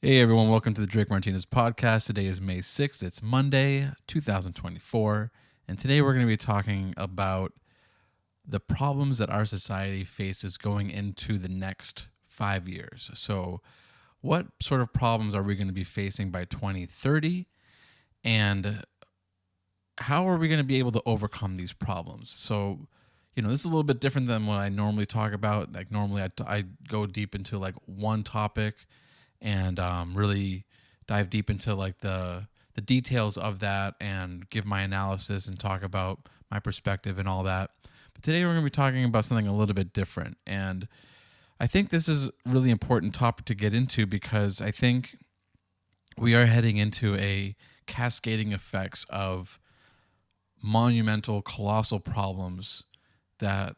Hey everyone, welcome to the Drake Martinez podcast. Today is May 6th. It's Monday, 2024. And today we're going to be talking about the problems that our society faces going into the next 5 years. So, what sort of problems are we going to be facing by 2030? And how are we going to be able to overcome these problems? So, this is a little bit different than what I normally talk about. Like, normally I go deep into like one topic and really dive deep into like the details of that and give my analysis and talk about my perspective and all that. But today we're going to be talking about something a little bit different. And I think this is a really important topic to get into because I think we are heading into a cascading effects of monumental, colossal problems that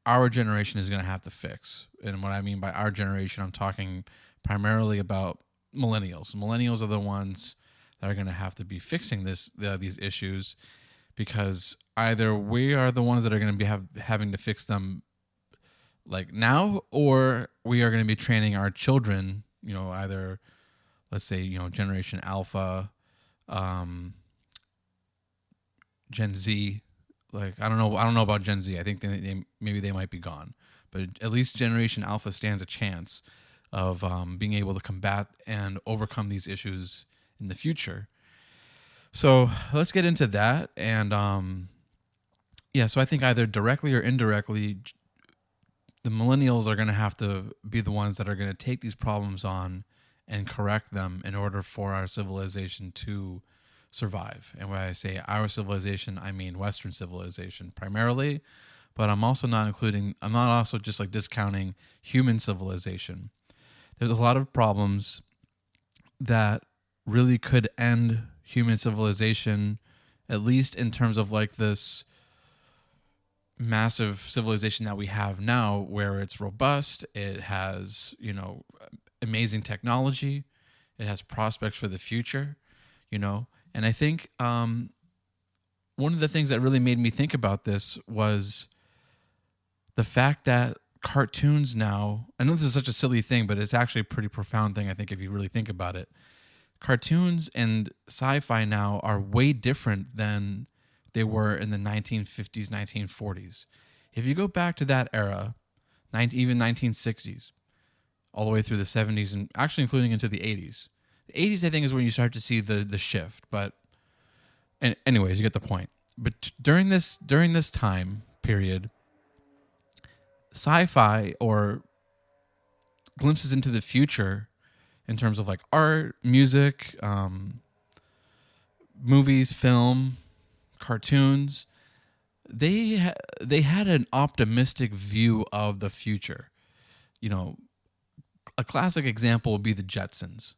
our generation is going to have to fix. And what I mean by our generation, I'm talking primarily about millennials. Millennials are the ones that are going to have to be fixing these issues, because either we are the ones that are going to be having to fix them like now, or we are going to be training our children. Either let's say Generation Alpha, Gen Z. Like I don't know about Gen Z. I think maybe they might be gone, but at least Generation Alpha stands a chance of being able to combat and overcome these issues in the future. So let's get into that. And so I think either directly or indirectly, the millennials are going to have to be the ones that are going to take these problems on and correct them in order for our civilization to survive. And when I say our civilization, I mean Western civilization primarily, but I'm not also just like discounting human civilization. There's a lot of problems that really could end human civilization, at least in terms of like this massive civilization that we have now, where it's robust, it has, amazing technology, it has prospects for the future, And I think one of the things that really made me think about this was the fact that cartoons now, I know this is such a silly thing, but it's actually a pretty profound thing, I think, if you really think about it. Cartoons and sci-fi now are way different than they were in the 1950s, 1940s. If you go back to that era, even 1960s, all the way through the 70s, and actually including into the 80s. The 80s, I think, is when you start to see the shift. But anyways, you get the point. But during this time period, sci-fi or glimpses into the future in terms of like art, music, movies, film, cartoons, they had an optimistic view of the future. A classic example would be the Jetsons.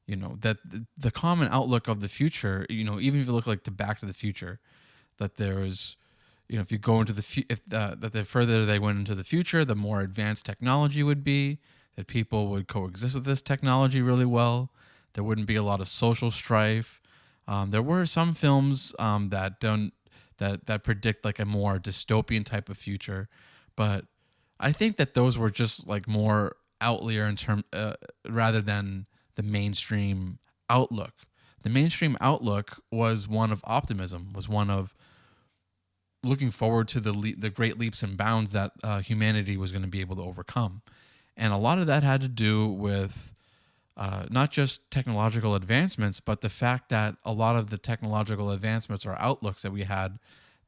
That the common outlook of the future, even if you look like to Back to the Future, that there is, if you go into that the further they went into the future, the more advanced technology would be, that people would coexist with this technology really well. There wouldn't be a lot of social strife. There were some films that predict like a more dystopian type of future, but I think that those were just like more outlier rather than the mainstream outlook. The mainstream outlook was one of optimism, was one of looking forward to the great leaps and bounds that humanity was going to be able to overcome. And a lot of that had to do with not just technological advancements, but the fact that a lot of the technological advancements or outlooks that we had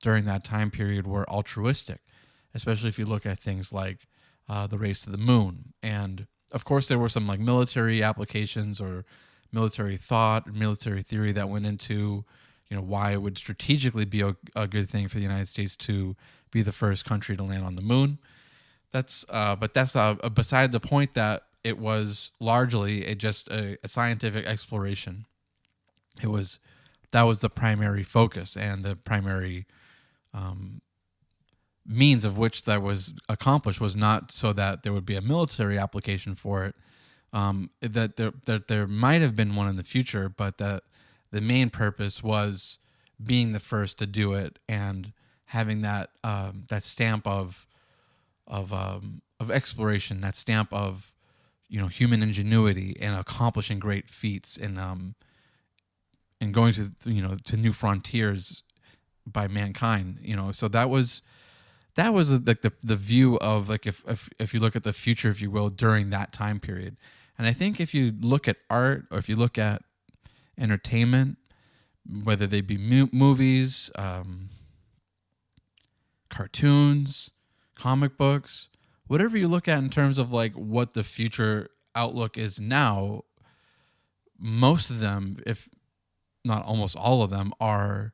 during that time period were altruistic, especially if you look at things like the race to the moon. And of course, there were some like military applications or military thought, military theory that went into why it would strategically be a good thing for the United States to be the first country to land on the moon. But that's beside the point. That it was largely just a scientific exploration. That was the primary focus and the primary means of which that was accomplished, was not so that there would be a military application for it. That there might have been one in the future, but that the main purpose was being the first to do it and having that stamp of exploration, that stamp of human ingenuity and accomplishing great feats and going to to new frontiers by mankind. So that was like the view of like if you look at the future, if you will, during that time period. And I think if you look at art or if you look at entertainment, whether they be movies, cartoons, comic books, whatever you look at in terms of like what the future outlook is now, most of them, if not almost all of them, are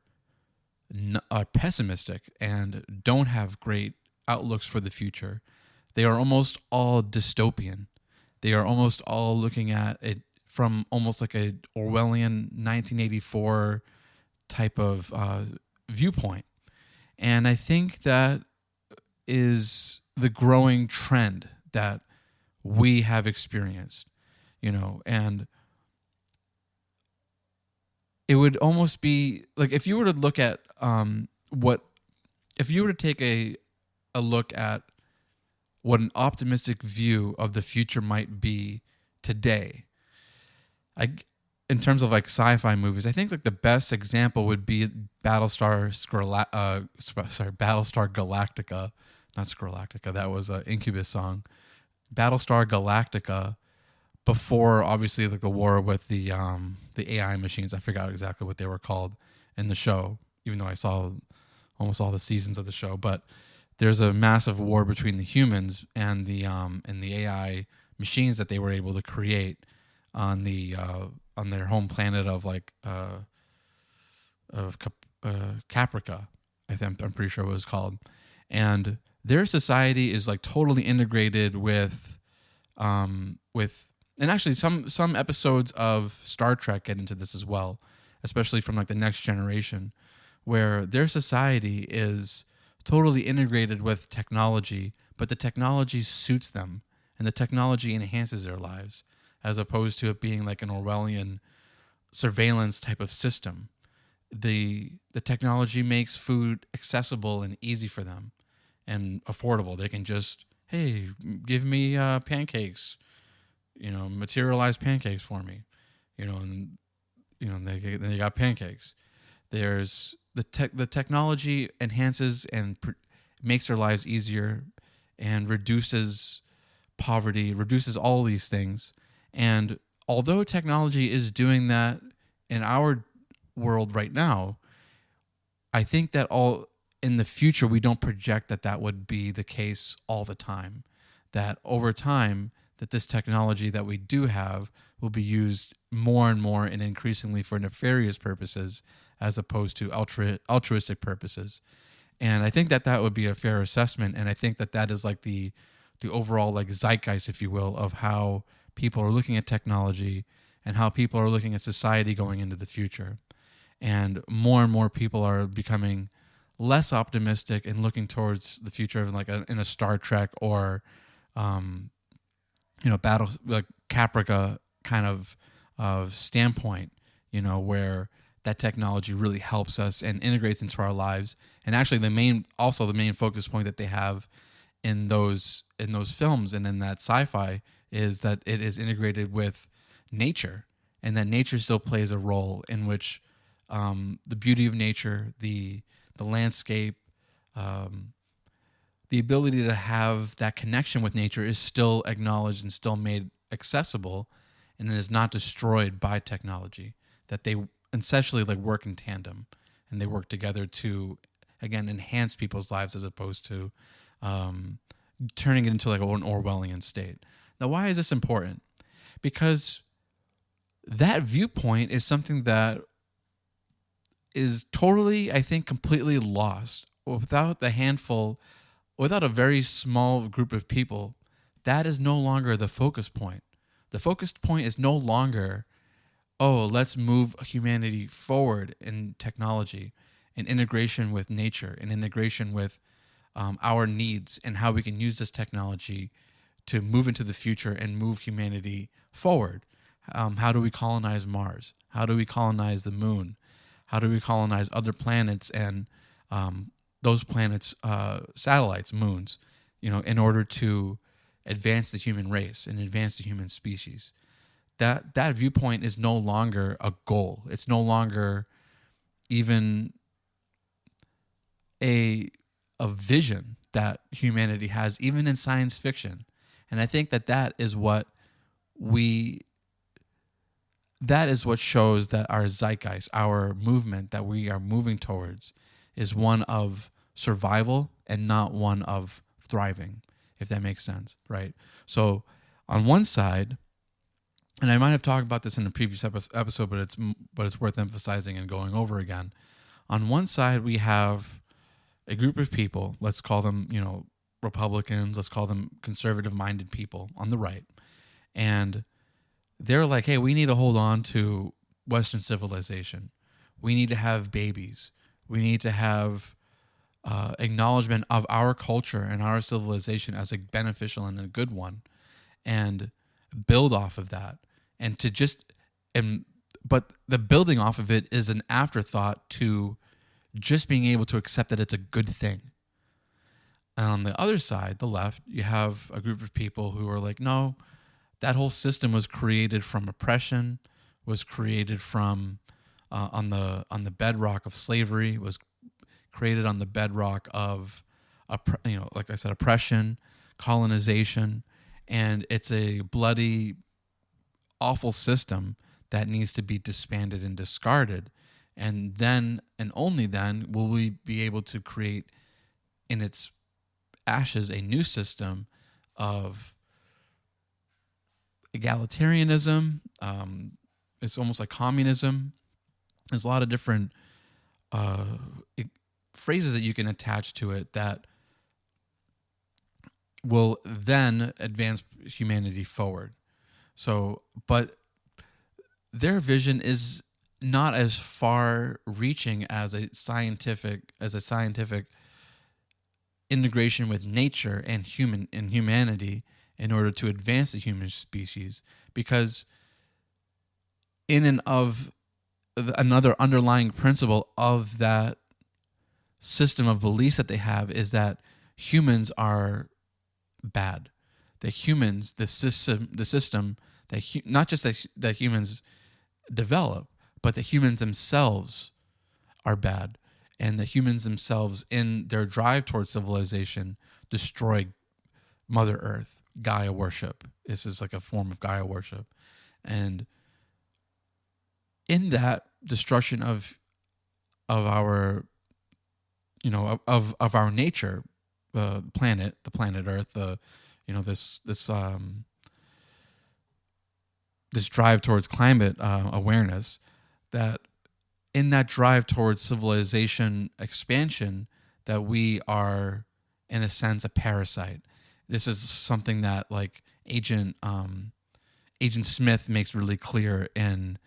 pessimistic and don't have great outlooks for the future. They are almost all dystopian. They are almost all looking at it from almost like a Orwellian 1984 type of viewpoint. And I think that is the growing trend that we have experienced, and it would almost be like if you were to look at if you were to take a look at what an optimistic view of the future might be today, in terms of like sci-fi movies, I think like the best example would be Battlestar Galactica, not Skrulactica. That was an Incubus song. Battlestar Galactica, before obviously like the war with the AI machines. I forgot exactly what they were called in the show, even though I saw almost all the seasons of the show. But there's a massive war between the humans and the AI machines that they were able to create on their home planet of Caprica. I'm pretty sure it was called, and their society is like totally integrated with and actually some episodes of Star Trek get into this as well, especially from like the Next Generation, where their society is totally integrated with technology, but the technology suits them and the technology enhances their lives, as opposed to it being like an Orwellian surveillance type of system. The technology makes food accessible and easy for them and affordable. They can just, hey, give me pancakes, materialize pancakes for me, and they got pancakes. There's the technology enhances and makes their lives easier and reduces poverty, reduces all these things. And although technology is doing that in our world right now, I think that in the future, we don't project that would be the case all the time. That over time, that this technology that we do have will be used more and more and increasingly for nefarious purposes as opposed to altruistic purposes. And I think that would be a fair assessment. And I think that is like the overall like zeitgeist, if you will, of how people are looking at technology and how people are looking at society going into the future. And more people are becoming less optimistic and looking towards the future of like in a Star Trek or battle like Caprica kind of standpoint, where that technology really helps us and integrates into our lives. And actually the main focus point that they have in those films and in that sci-fi is that it is integrated with nature, and that nature still plays a role in which the beauty of nature, the landscape, the ability to have that connection with nature is still acknowledged and still made accessible, and it is not destroyed by technology. That they essentially like work in tandem and they work together to, again, enhance people's lives as opposed to turning it into like an Orwellian state. Now, why is this important? Because that viewpoint is something that is totally, I think, completely lost without a very small group of people. That is no longer the focus point. The focus point is no longer, let's move humanity forward in technology, in integration with nature, in integration with our needs and how we can use this technology to move into the future and move humanity forward. How do we colonize Mars? How do we colonize the moon? How do we colonize other planets and those planets' satellites, moons, in order to advance the human race and advance the human species. That viewpoint is no longer a goal. It's no longer even a vision that humanity has, even in science fiction. And I think that is what shows that our zeitgeist, our movement that we are moving towards, is one of survival and not one of thriving, if that makes sense, right? So on one side, and I might have talked about this in a previous episode, but it's worth emphasizing and going over again. On one side, we have a group of people, let's call them, Republicans, let's call them conservative-minded people on the right, and they're like, hey, we need to hold on to Western civilization. We need to have babies. We need to have acknowledgement of our culture and our civilization as a beneficial and a good one, and build off of that. But the building off of it is an afterthought to just being able to accept that it's a good thing. And on the other side, the left, you have a group of people who are like, no, that whole system was created from oppression, was created from on the bedrock of slavery, was created on the bedrock of like I said, oppression, colonization, and it's a bloody, awful system that needs to be disbanded and discarded. And then, and only then, will we be able to create in its ashes a new system of egalitarianism. It's almost like communism. There's a lot of different phrases that you can attach to it that will then advance humanity forward. So, but their vision is not as far reaching as a scientific integration with nature and humanity in order to advance the human species, because in and of another underlying principle of that system of beliefs that they have is that humans are bad. The humans, the system that not just that humans develop, but the humans themselves are bad, and the humans themselves, in their drive towards civilization, destroy Mother Earth. Gaia worship. This is like a form of Gaia worship, and in that destruction of our of our nature, the planet Earth, this drive towards climate awareness, that in that drive towards civilization expansion, that we are, in a sense, a parasite. This is something that like Agent Smith makes really clear in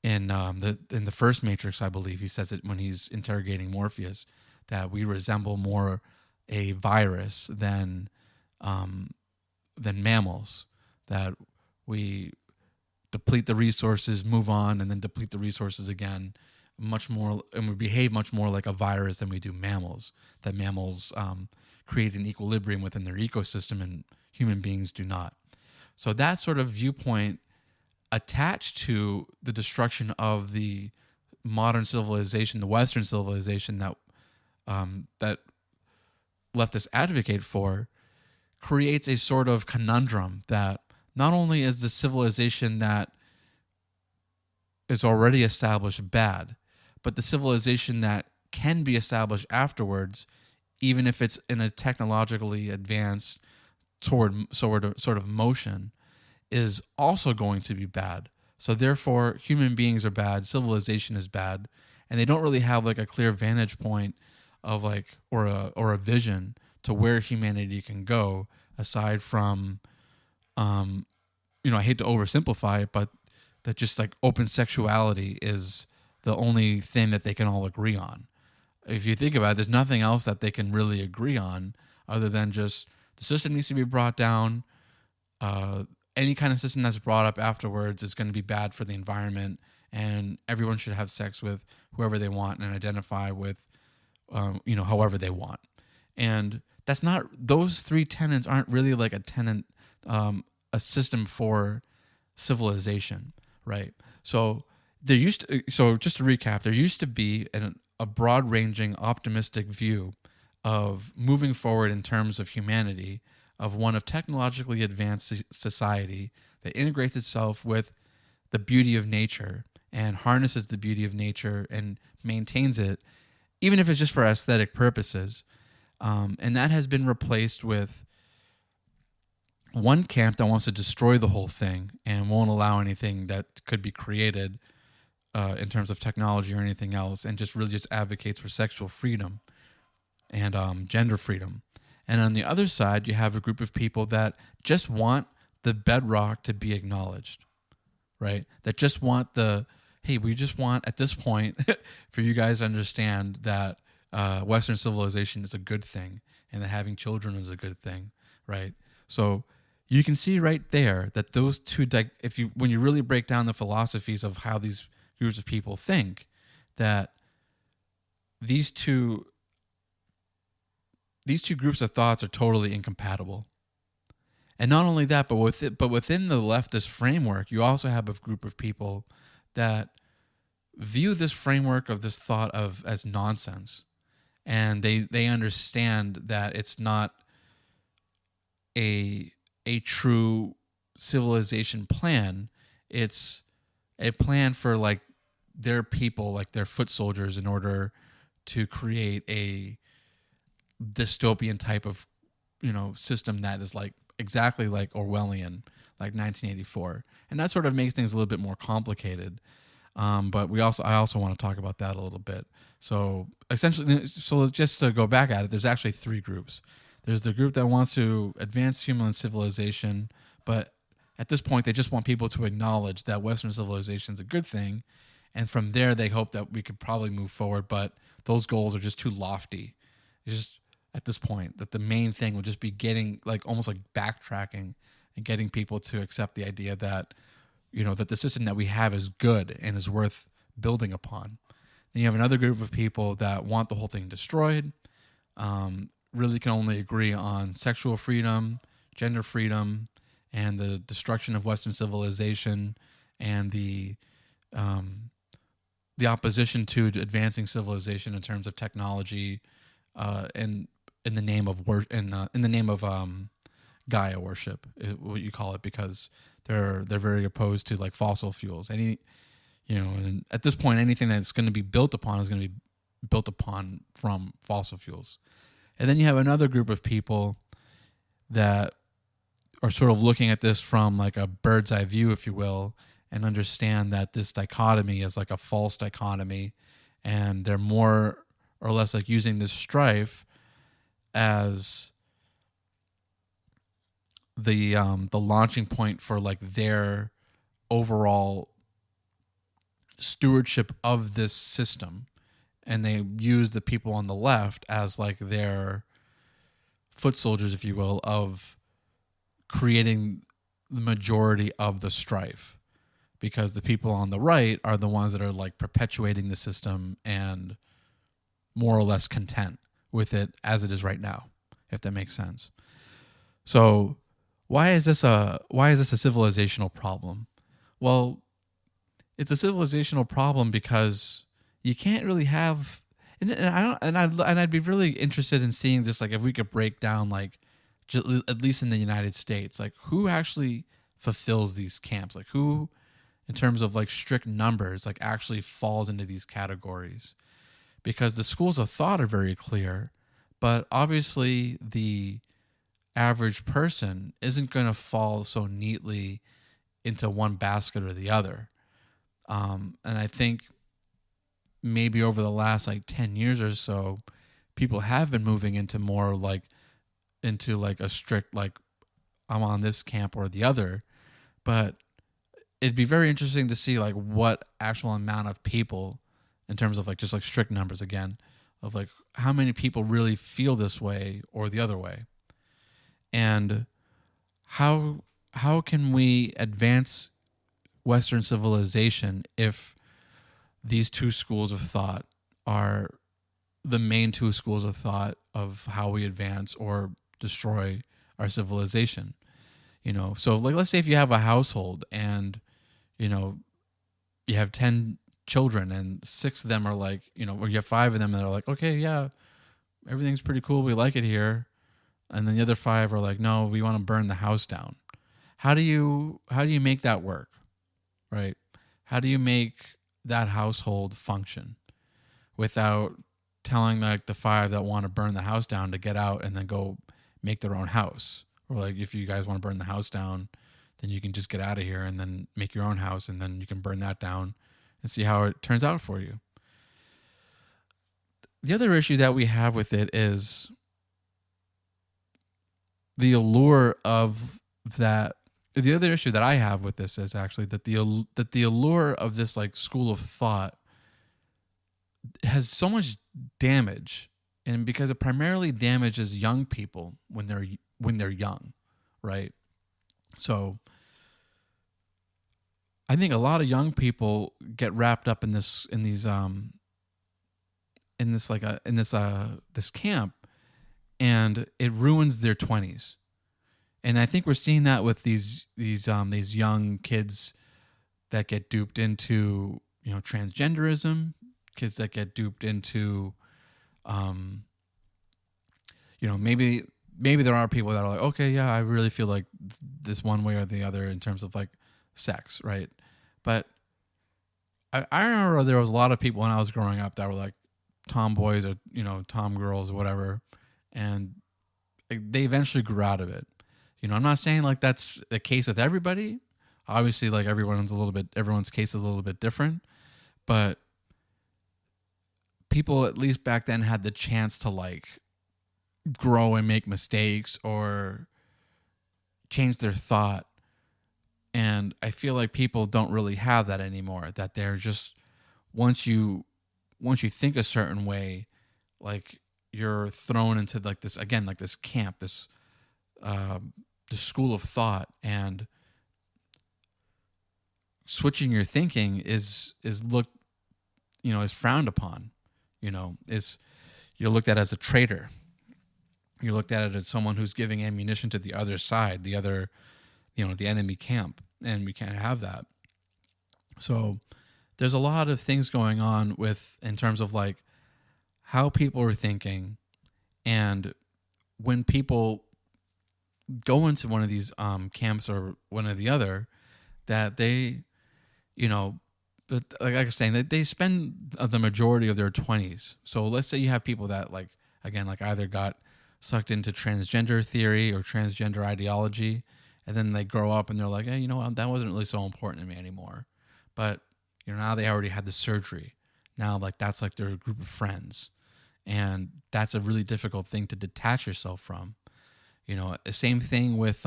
the first Matrix, I believe. He says it when he's interrogating Morpheus, that we resemble more a virus than mammals, that we deplete the resources, move on, and then deplete the resources again, much more, and we behave much more like a virus than we do mammals. That mammals create an equilibrium within their ecosystem, and human beings do not. So that sort of viewpoint attached to the destruction of the modern civilization, the Western civilization that leftists advocate for, creates a sort of conundrum that not only is the civilization that is already established bad, but the civilization that can be established afterwards, even if it's in a technologically advanced sort of motion, is also going to be bad. So therefore, human beings are bad, civilization is bad, and they don't really have like a clear vantage point of like or a vision to where humanity can go, aside from I hate to oversimplify it, but that just like open sexuality is the only thing that they can all agree on. If you think about it, there's nothing else that they can really agree on other than just the system needs to be brought down. Any kind of system that's brought up afterwards is going to be bad for the environment, and everyone should have sex with whoever they want and identify with, however they want. And that's not, those three tenets aren't really like a system for civilization, right? So so just to recap, there used to be a broad-ranging, optimistic view of moving forward in terms of humanity, of one of technologically advanced society that integrates itself with the beauty of nature and harnesses the beauty of nature and maintains it, even if it's just for aesthetic purposes. And that has been replaced with one camp that wants to destroy the whole thing and won't allow anything that could be created in terms of technology or anything else, and just really just advocates for sexual freedom and gender freedom. And on the other side, you have a group of people that just want the bedrock to be acknowledged, right? That just want hey, we just want at this point for you guys to understand that Western civilization is a good thing and that having children is a good thing, right? So you can see right there that those two, when you really break down the philosophies of how these groups of people think, that these two groups of thoughts are totally incompatible. And not only that, but within the leftist framework, you also have a group of people that view this framework of this thought as nonsense. And they understand that it's not a true civilization plan. It's a plan for like their people, like their foot soldiers, in order to create a dystopian type of, system that is like exactly like Orwellian, like 1984. And that sort of makes things a little bit more complicated. But I also want to talk about that a little bit. So essentially, just to go back at it, there's actually three groups. There's the group that wants to advance human civilization, but at this point, they just want people to acknowledge that Western civilization is a good thing. And from there, they hope that we could probably move forward, but those goals are just too lofty. It's just at this point that the main thing would just be getting like almost like backtracking and getting people to accept the idea that, that the system that we have is good and is worth building upon. Then you have another group of people that want the whole thing destroyed, really can only agree on sexual freedom, gender freedom, and the destruction of Western civilization, and the opposition to advancing civilization in terms of technology, and in the name of Gaia worship, is what you call it, because they're very opposed to like fossil fuels. And at this point, anything that's going to be built upon is going to be built upon from fossil fuels. And then you have another group of people that are sort of looking at this from like a bird's eye view, if you will, and understand that this dichotomy is like a false dichotomy, and they're more or less like using this strife as the launching point for like their overall stewardship of this system. And they use the people on the left as like their foot soldiers, if you will, of creating the majority of the strife, because the people on the right are the ones that are like perpetuating the system and more or less content with it as it is right now, if that makes sense. So why is this a civilizational problem? Well, it's a civilizational problem because you can't really have, I'd be really interested in seeing this, like if we could break down, like at least in the United States, like who actually fulfills these camps, like who, in terms of like strict numbers, like actually falls into these categories, because the schools of thought are very clear, but obviously the average person isn't going to fall so neatly into one basket or the other. And I think maybe over the last like 10 years or so, people have been moving into more like into like a strict, like I'm on this camp or the other. But it'd be very interesting to see like what actual amount of people, in terms of like just like strict numbers again, of like how many people really feel this way or the other way. And how can we advance Western civilization if these two schools of thought are the main two schools of thought of how we advance or destroy our civilization. So like, let's say if you have a household and, you know, you have 10 children and 6 of them are like, or you have 5 of them that are like, okay, yeah, everything's pretty cool. We like it here. And then the other 5 are like, no, we want to burn the house down. How do you make that work? Right? How do you make that household function without telling like the 5 that want to burn the house down to get out and then go make their own house? Or like, if you guys want to burn the house down, then you can just get out of here and then make your own house, and then you can burn that down and see how it turns out for you. The other issue that we have with it is the allure of that. The other issue that I have with this is actually that the allure of this like school of thought has so much damage, and because it primarily damages young people when they're young, right? So I think a lot of young people get wrapped up in this camp, and it ruins their 20s. And I think we're seeing that with these young kids that get duped into, transgenderism, kids that get duped into, maybe there are people that are like, okay, yeah, I really feel like this one way or the other in terms of like sex, right? But I remember there was a lot of people when I was growing up that were like tomboys or, tom girls or whatever, and they eventually grew out of it. I'm not saying like that's the case with everybody. Obviously, like everyone's case is a little bit different, but people at least back then had the chance to like grow and make mistakes or change their thought. And I feel like people don't really have that anymore, that they're just, once you think a certain way, like you're thrown into like this, again, like this camp, this school of thought, and switching your thinking is frowned upon. You're looked at as a traitor. You're looked at it as someone who's giving ammunition to the other side, the enemy camp, and we can't have that. So there's a lot of things going on in terms of like how people are thinking, and when people go into one of these camps or one or the other, that they, like I was saying, that they spend the majority of their 20s. So let's say you have people that like, again, like either got sucked into transgender theory or transgender ideology, and then they grow up and they're like, hey, that wasn't really so important to me anymore. But now they already had the surgery. Now like that's like their group of friends, and that's a really difficult thing to detach yourself from. Same thing with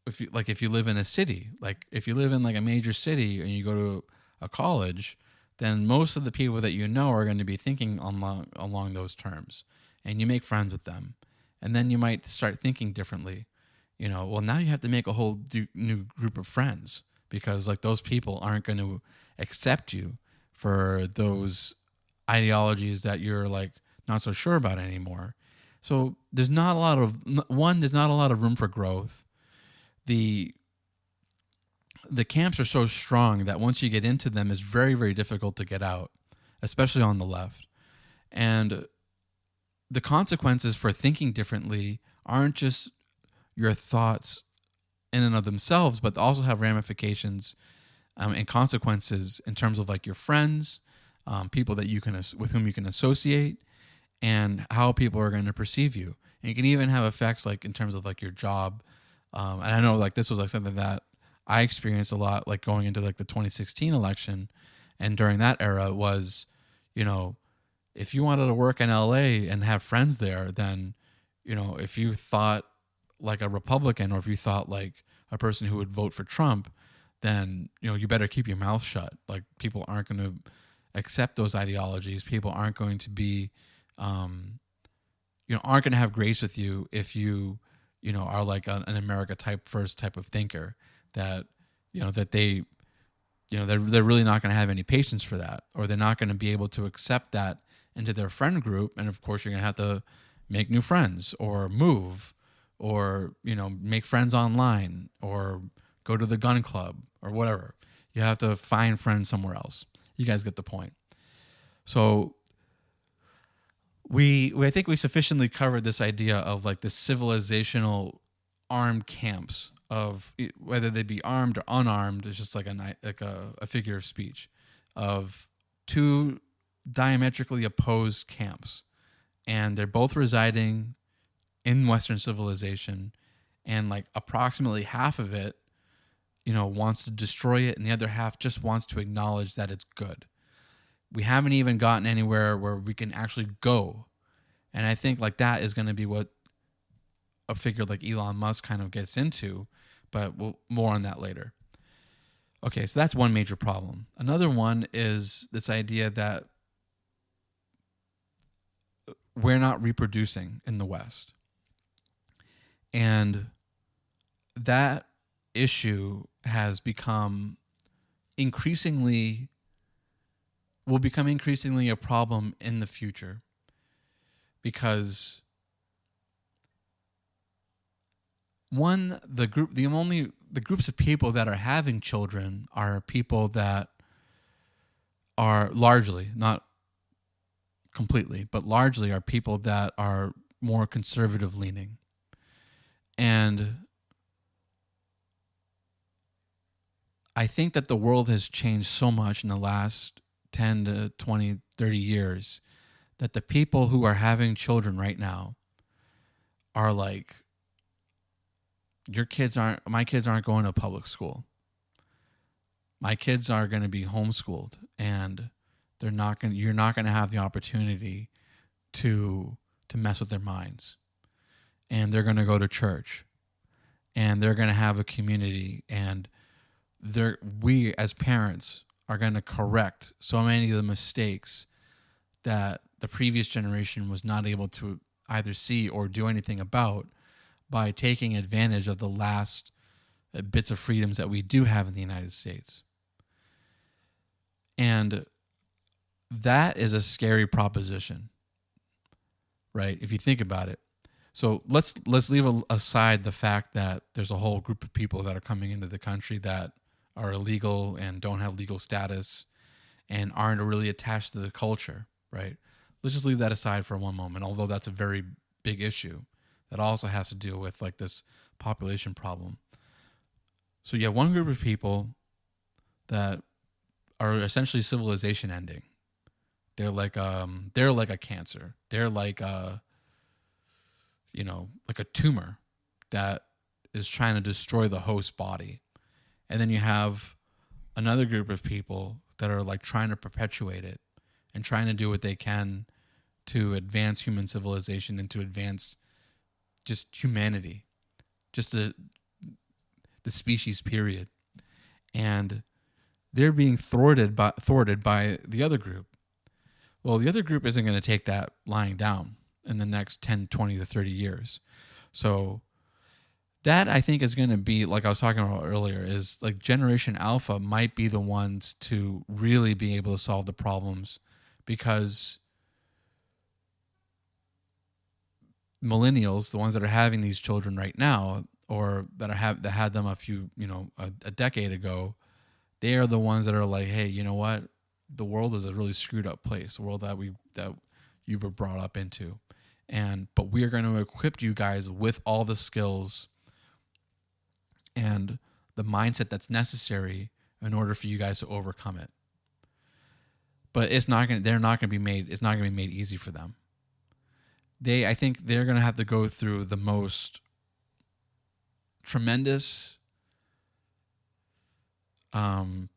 if you live in a city, like if you live in like a major city and you go to a college, then most of the people that are going to be thinking along those terms, and you make friends with them, and then you might start thinking differently. Well, now you have to make a whole new group of friends, because like those people aren't going to accept you for those ideologies that you're like not so sure about anymore. So there's not a lot of room for growth. The camps are so strong that once you get into them, it's very, very difficult to get out, especially on the left. And the consequences for thinking differently aren't just your thoughts in and of themselves, but also have ramifications and consequences in terms of like your friends, people that with whom you can associate, and how people are going to perceive you. And it can even have effects like in terms of like your job. And I know like this was like something that I experienced a lot, like going into like the 2016 election, and during that era was, if you wanted to work in LA and have friends there, then, if you thought like a Republican, or if you thought like a person who would vote for Trump, then, you better keep your mouth shut. Like people aren't going to accept those ideologies. People aren't going to be, aren't going to have grace with you if you, are like an America first type of thinker, that, that they, they're really not going to have any patience for that, or they're not going to be able to accept that into their friend group, and of course you're going to have to make new friends or move or, make friends online or go to the gun club or whatever. You have to find friends somewhere else. You guys get the point. So I think we sufficiently covered this idea of like the civilizational armed camps of whether they be armed or unarmed. It's just like a figure of speech of two diametrically opposed camps, and they're both residing in Western civilization, and like approximately half of it, wants to destroy it, and the other half just wants to acknowledge that it's good. We haven't even gotten anywhere where we can actually go. And I think like that is going to be what a figure like Elon Musk kind of gets into, but more on that later. Okay, so that's one major problem. Another one is this idea that we're not reproducing in the West. And that issue has become will become increasingly a problem in the future, because the groups of people that are having children are people that are largely, not completely, but largely are people that are more conservative leaning. And I think that the world has changed so much in the last 10 to 20, 30 years that the people who are having children right now are like, my kids aren't going to public school. My kids are going to be homeschooled, and you're not going to have the opportunity to mess with their minds. And they're going to go to church, and they're going to have a community, and we as parents are going to correct so many of the mistakes that the previous generation was not able to either see or do anything about, by taking advantage of the last bits of freedoms that we do have in the United States. And that is a scary proposition, right? If you think about it. So let's leave aside the fact that there's a whole group of people that are coming into the country that are illegal and don't have legal status and aren't really attached to the culture, right? Let's just leave that aside for one moment, although that's a very big issue that also has to deal with like this population problem. So you have one group of people that are essentially civilization ending. They're like a cancer. They're like a tumor that is trying to destroy the host body. And then you have another group of people that are like trying to perpetuate it and trying to do what they can to advance human civilization and to advance just humanity, just the species, period. And they're being thwarted by the other group. Well, the other group isn't going to take that lying down in the next 10, 20 to 30 years. So that, I think, is going to be, like I was talking about earlier, is like Generation Alpha might be the ones to really be able to solve the problems, because millennials, the ones that are having these children right now, or that had them a decade ago, they are the ones that are like, hey, you know what? The world is a really screwed up place. The world that you were brought up into, but we are going to equip you guys with all the skills and the mindset that's necessary in order for you guys to overcome it. But it's not going to be made easy for them. I think they're going to have to go through the most tremendous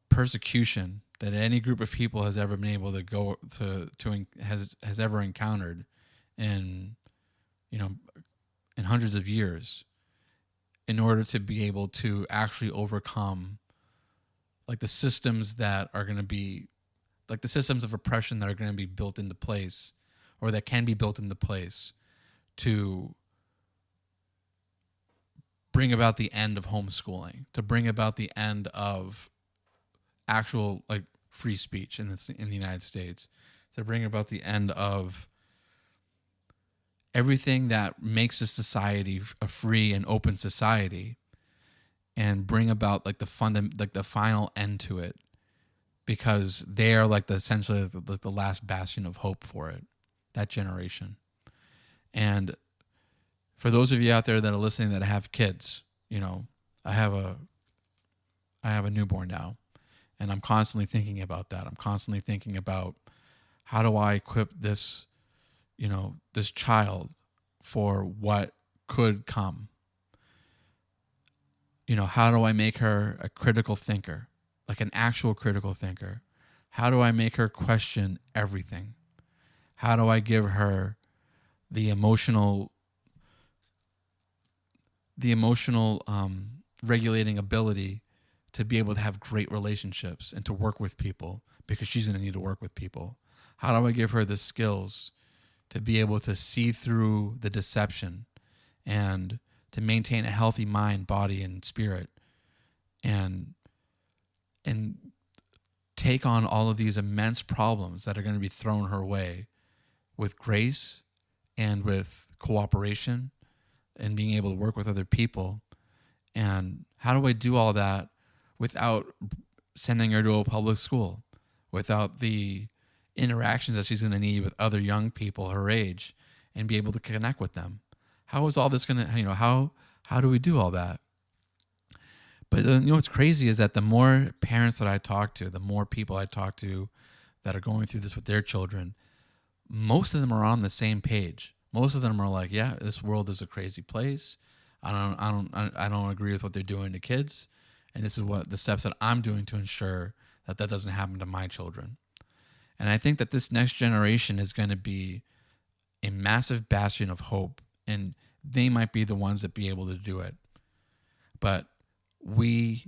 persecution that any group of people has ever been able to go has ever encountered in hundreds of years, in order to be able to actually overcome like the systems that are going to be like the systems of oppression that are going to be built into place, or that can be built into place to bring about the end of homeschooling, to bring about the end of actual like free speech in the United States, to bring about the end of everything that makes a society a free and open society, and bring about like the final end to it, because they are like essentially the last bastion of hope for it, that generation. And for those of you out there that are listening that have kids, I have a newborn now, and I'm constantly thinking about that. I'm constantly thinking about, how do I equip this, this child for what could come? How do I make her a critical thinker, like an actual critical thinker? How do I make her question everything? How do I give her the emotional regulating ability to be able to have great relationships and to work with people, because she's going to need to work with people? How do I give her the skills to be able to see through the deception and to maintain a healthy mind, body, and spirit, and take on all of these immense problems that are going to be thrown her way with grace and with cooperation and being able to work with other people? And how do I do all that without sending her to a public school, without the interactions that she's going to need with other young people her age, and be able to connect with them? How is all this going to, how do we do all that? But what's crazy is that the more parents that I talk to, the more people I talk to that are going through this with their children, most of them are on the same page. Most of them are like, yeah, this world is a crazy place. I don't agree with what they're doing to kids, and this is what the steps that I'm doing to ensure that that doesn't happen to my children. And I think that this next generation is going to be a massive bastion of hope, and they might be the ones that be able to do it. But we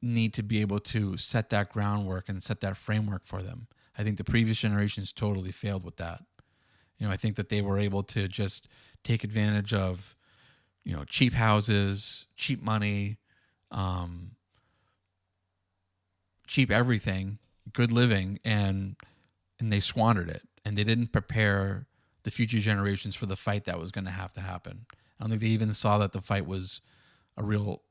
need to be able to set that groundwork and set that framework for them. I think the previous generations totally failed with that. I think that they were able to just take advantage of, cheap houses, cheap money, cheap everything, good living, and they squandered it, and they didn't prepare the future generations for the fight that was going to have to happen. I don't think they even saw that the fight was a real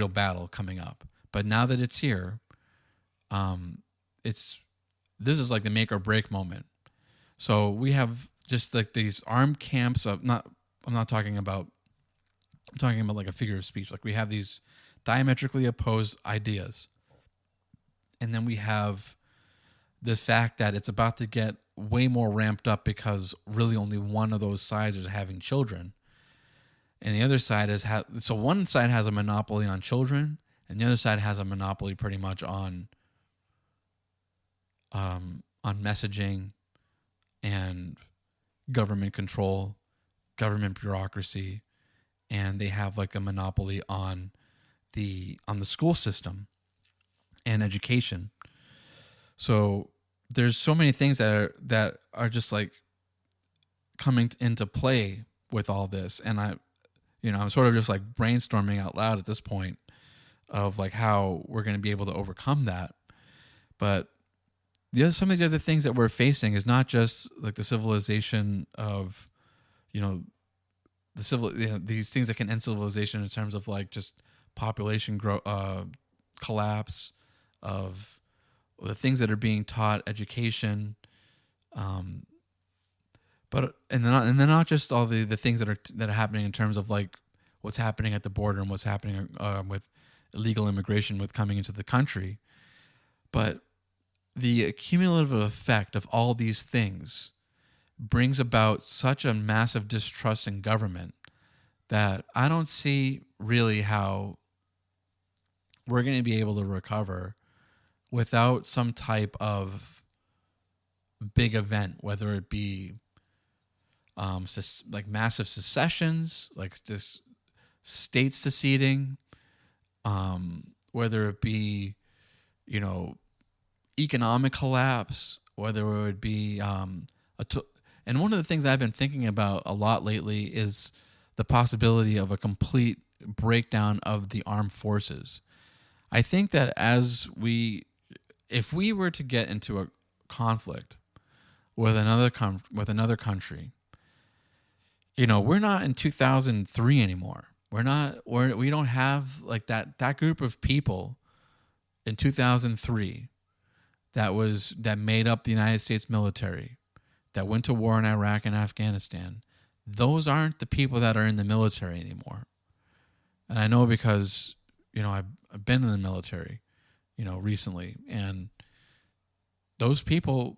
battle coming up. But now that it's here, this is like the make or break moment. So we have just like these armed camps of I'm talking about like a figure of speech. Like we have these diametrically opposed ideas. And then we have the fact that it's about to get way more ramped up because really only one of those sides is having children. And the other side so one side has a monopoly on children, and the other side has a monopoly pretty much on messaging and government control, government bureaucracy, and they have like a monopoly on the school system and education. So there's so many things that are just like coming into play with all this, and I'm sort of just like brainstorming out loud at this point of like how we're going to be able to overcome that. But some of the other things that we're facing is not just like the civilization of, these things that can end civilization in terms of like just population collapse, of the things that are being taught, education, but and then not just all the things that are happening in terms of like what's happening at the border and what's happening with illegal immigration with coming into the country, but the cumulative effect of all these things brings about such a massive distrust in government that I don't see really how we're going to be able to recover without some type of big event, whether it be like massive secessions, like this states seceding, whether it be, economic collapse, whether it would be and one of the things I've been thinking about a lot lately is the possibility of a complete breakdown of the armed forces. I think that if we were to get into a conflict with another country. We're not in 2003 anymore. We don't have like that group of people in 2003 that made up the United States military, that went to war in Iraq and Afghanistan. Those aren't the people that are in the military anymore. And I know because, I've been in the military, recently. And those people,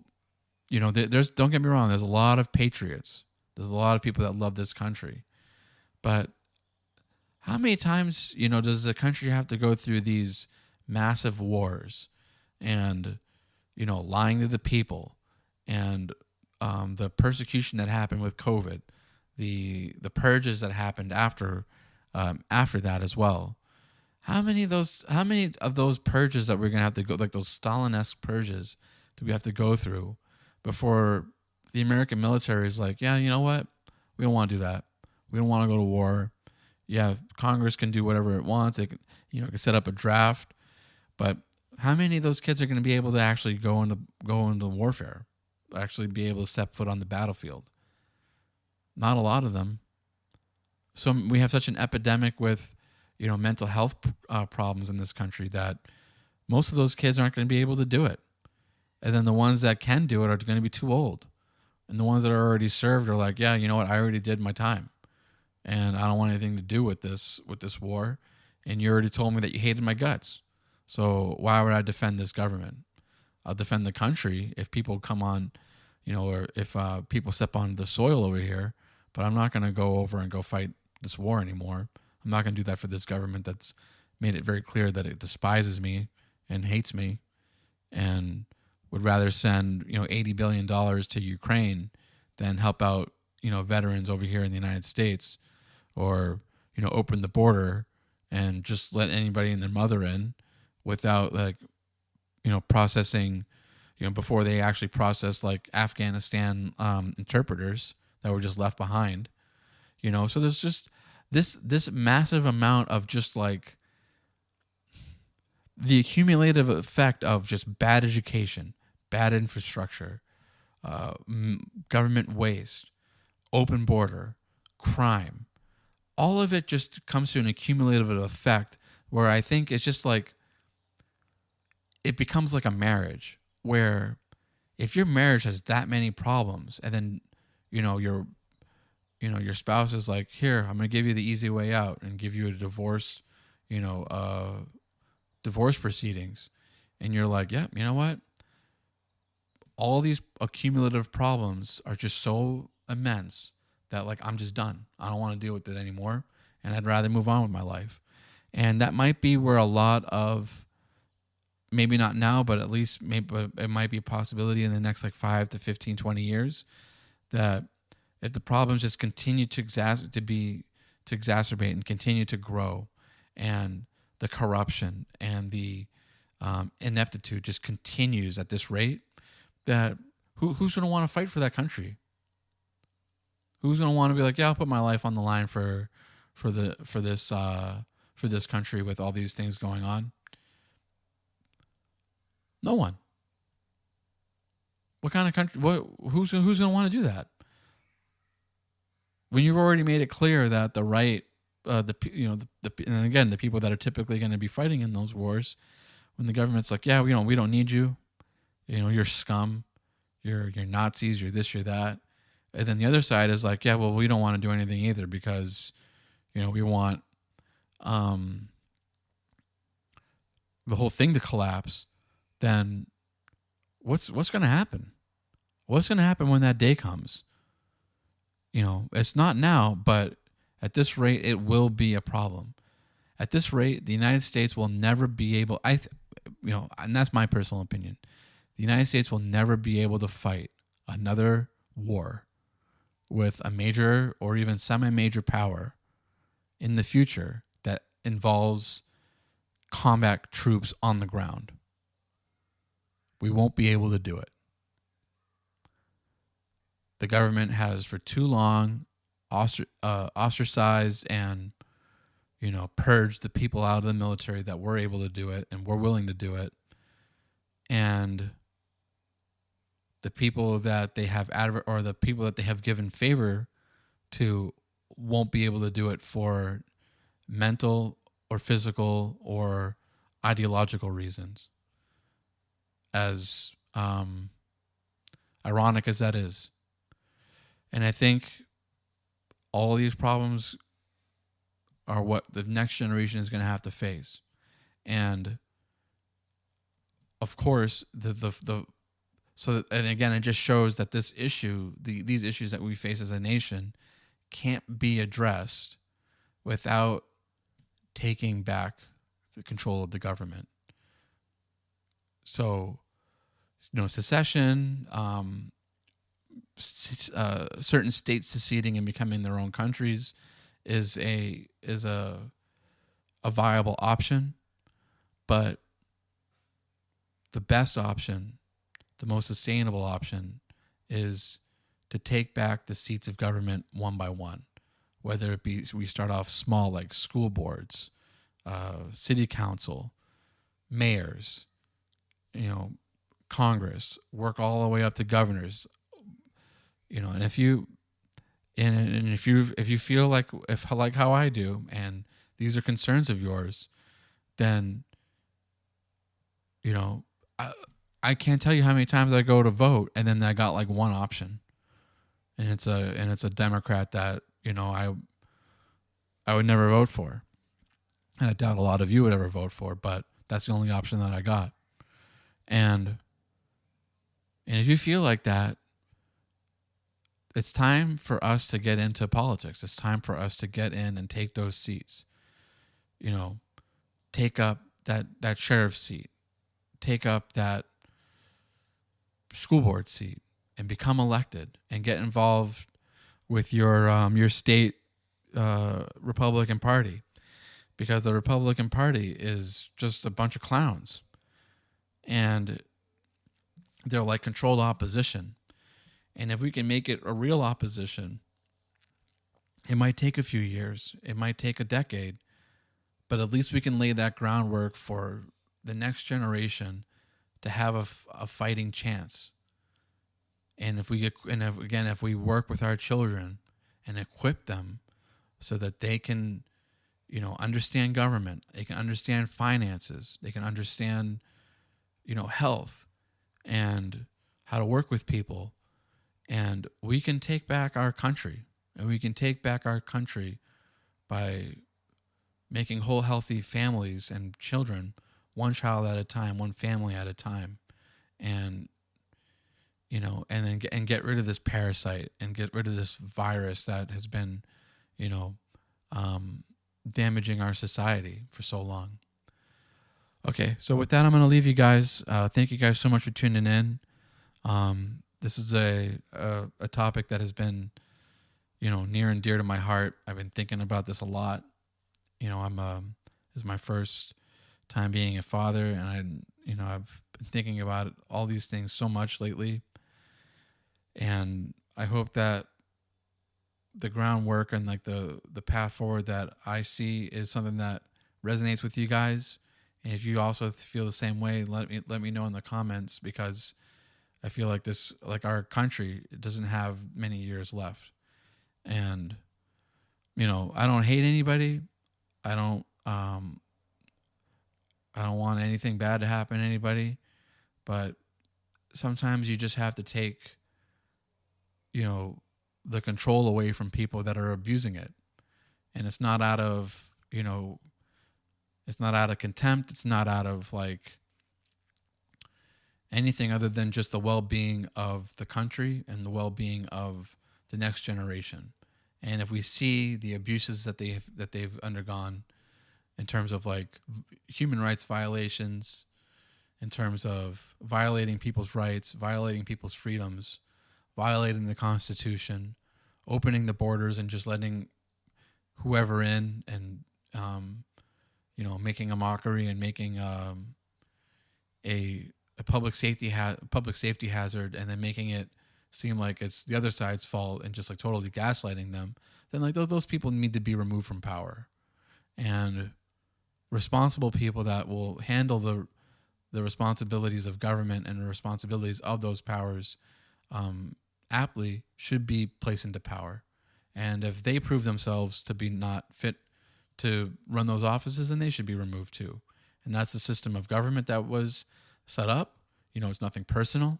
there's, don't get me wrong, there's a lot of patriots. There's a lot of people that love this country. But how many times, does the country have to go through these massive wars and, lying to the people and the persecution that happened with COVID, the purges that happened after that as well? How many of those purges that we're gonna have to go, like those Stalin-esque purges, do we have to go through before the American military is like, yeah, you know what? We don't want to do that. We don't want to go to war. Yeah, Congress can do whatever it wants. They can, can set up a draft. But how many of those kids are going to be able to actually go into warfare, actually be able to step foot on the battlefield? Not a lot of them. So we have such an epidemic with, mental health problems in this country that most of those kids aren't going to be able to do it. And then the ones that can do it are going to be too old. And the ones that are already served are like, yeah, you know what? I already did my time. And I don't want anything to do with this war. And you already told me that you hated my guts. So why would I defend this government? I'll defend the country if people come on, or if people step on the soil over here. But I'm not going to go over and go fight this war anymore. I'm not going to do that for this government that's made it very clear that it despises me and hates me and would rather send, $80 billion to Ukraine than help out, veterans over here in the United States, or, open the border and just let anybody and their mother in without processing, before they actually process like Afghanistan interpreters that were just left behind, so there's just this massive amount of just like the accumulative effect of just bad education, bad infrastructure, government waste, open border, crime. All of it just comes to an accumulative effect where I think it's just like it becomes like a marriage where if your marriage has that many problems and then, your spouse is like, here, I'm going to give you the easy way out and give you a divorce, divorce proceedings. And you're like, yeah, you know what? All these accumulative problems are just so immense that like, I'm just done. I don't want to deal with it anymore. And I'd rather move on with my life. And that might be where a lot of, maybe not now, but at least it might be a possibility in the next like 5 to 15, 20 years, that if the problems just continue to exacerbate and continue to grow, and the corruption and the ineptitude just continues at this rate, that who's going to want to fight for that country? Who's going to want to be like, yeah, I'll put my life on the line for this country with all these things going on? No one. What kind of country? Who's going to want to do that? When you've already made it clear that the right, and again, the people that are typically going to be fighting in those wars, when the government's like, yeah, we don't need you, you're scum, you're Nazis, you're this, you're that, and then the other side is like, yeah, well, we don't want to do anything either because, we want the whole thing to collapse. Then what's going to happen? What's going to happen when that day comes? It's not now, but at this rate, it will be a problem. At this rate, the United States will never be able, and that's my personal opinion, the United States will never be able to fight another war with a major or even semi-major power in the future that involves combat troops on the ground. We won't be able to do it. The government has for too long ostracized and, purged the people out of the military that were able to do it and were willing to do it. And the people that they have or the people that they have given favor to won't be able to do it for mental or physical or ideological reasons. As ironic as that is. And I think all these problems are what the next generation is going to have to face. And of course, and again, it just shows that this issue, these issues that we face as a nation, can't be addressed without taking back the control of the government. So, secession, certain states seceding and becoming their own countries is a viable option, but the best option, the most sustainable option, is to take back the seats of government one by one, whether it be we start off small like school boards, city council, mayors, Congress, work all the way up to governors, and if you feel like how I do, and these are concerns of yours, then I can't tell you how many times I go to vote and then I got like one option, and it's a Democrat that I would never vote for, and I doubt a lot of you would ever vote for, but that's the only option that I got. And if you feel like that, it's time for us to get into politics. It's time for us to get in and take those seats. Take up that sheriff's seat. Take up that school board seat and become elected and get involved with your state Republican Party, because the Republican Party is just a bunch of clowns, and they're like controlled opposition. And if we can make it a real opposition, it might take a few years, it might take a decade, but at least we can lay that groundwork for the next generation to have a fighting chance. And if we work with our children and equip them so that they can, understand government, they can understand finances, they can understand, health and how to work with people, and we can take back our country. And we can take back our country by making whole, healthy families and children, one child at a time, one family at a time, and and get rid of this parasite and get rid of this virus that has been, damaging our society for so long. Okay, so with that, I'm going to leave you guys. Thank you guys so much for tuning in. This is a topic that has been, near and dear to my heart. I've been thinking about this a lot. This is my first time being a father, and I've been thinking about all these things so much lately. And I hope that the groundwork and like the path forward that I see is something that resonates with you guys. And if you also feel the same way, let me know in the comments, because I feel like our country doesn't have many years left. And, I don't hate anybody. I don't want anything bad to happen to anybody, but sometimes you just have to take, the control away from people that are abusing it. And it's not out of, it's not out of contempt. It's not out of like anything other than just the well-being of the country and the well-being of the next generation. And if we see the abuses that they've undergone in terms of like human rights violations, in terms of violating people's rights, violating people's freedoms, violating the Constitution, opening the borders and just letting whoever in, and making a mockery and making a public safety hazard, and then making it seem like it's the other side's fault and just like totally gaslighting them, then like those people need to be removed from power. And responsible people that will handle the responsibilities of government and the responsibilities of those powers aptly should be placed into power. And if they prove themselves to be not fit to run those offices, then they should be removed too. And that's the system of government that was set up. It's nothing personal,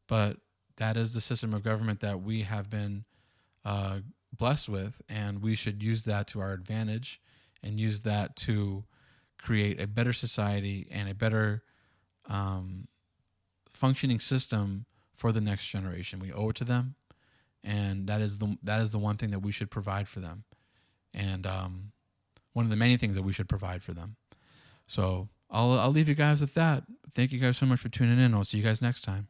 but that is the system of government that we have been blessed with, and we should use that to our advantage and use that to create a better society and a better functioning system for the next generation. We owe it to them, and that is the one thing that we should provide for them, and one of the many things that we should provide for them. So I'll leave you guys with that. Thank you guys so much for tuning in. I'll see you guys next time.